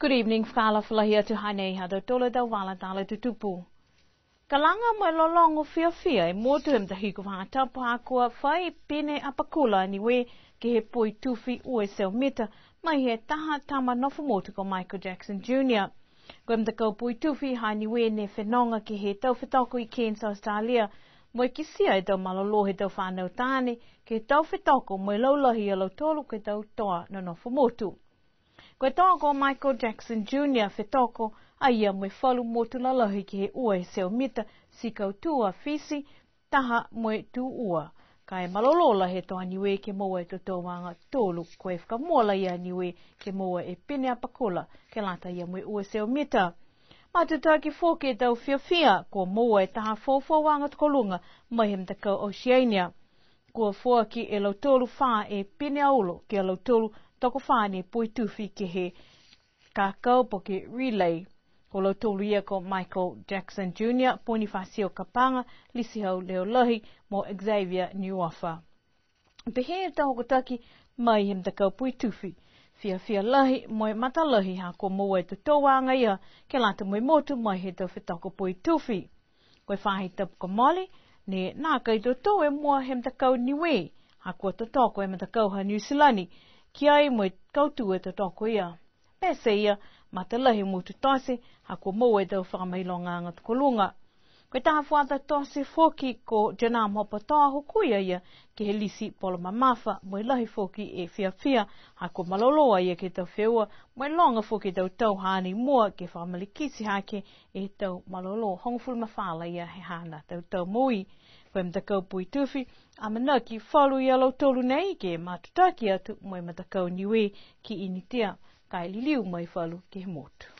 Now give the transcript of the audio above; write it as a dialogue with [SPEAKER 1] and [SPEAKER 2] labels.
[SPEAKER 1] Good evening, whakala whalahia tu hanei hado tola dau wala dala tu tupu. Kalanga mo lolongo fia e motu hem tahiku whangatapu hakua whai pene apakula ni we ke he pui tufi ue seo mita mai he taha tama nofu motu ko Michael Jackson Jr. Gwem da kau pui tufi ha ni we ne whenonga ke he tau whetoko I Cairns, Australia mo I kisia e tau malolo he tau whanau tāne ke tau whetoko mo I laulahi alo tolu ke tau toa no nofu motu. Koe toa ko Michael Jackson Jr. whetoko a ia moe whalu motu lalahi ki he ua he seo mita si kau tua fisi taha moe tu ua. Ka e malolola he toa niwe ke moa e to tōwanga tōlu koe whakamola ia niwe ke moa e pene apakula ke lata ia moe ua seo mita. Matuta ki whoke tau whiawhia ko moa e taha whawhawanga tukolunga mai hem takau Oceania. Kua whoa ki e lau tōlu wha e pene aulo ke lau tōlu toko whāne pui tuwhi ke he kākau po ke relay. Ko lau tōlu ia ko Michael Jackson Jr. Poni whasio kapanga, lisi hau leo lahi mo Xavier Nuofa. Pehe e taho kotaki mai hem takau pui tuwhi. Fia lahi moe mata lahi ha ko moe te tōwanga ia ke lata moe motu mai he tau whetako pui tuwhi. Koe whahi tapu ka mole, ne nā kai tō tō e mua hem takau niwe, ha kua tō tōko e matakau ha New Zealand, ki ai moe kautu e tō tōko ia. Pese ia, mata lahi mutu tose, ha kua moe tau whakamahilonga ngā tukolunga. Koe taha whata tose whoki ko Janam Hopa toa hukuia ia ke he lisi polo mamafa, moe lahi whoki e whiawhia, ha kua maloloa ia ke tau whiaua, moe longa whoki tau tau hāni mua ke whamalikisi hake e tau malolo hongfulu mawhala ia he hana tau mui. Koe mtakau pui tuwhi, a manaki whalu ia lau tolu nei ke matutaki atu moe matakau niwe ki initia, kai liliu mai whalu ke he motu.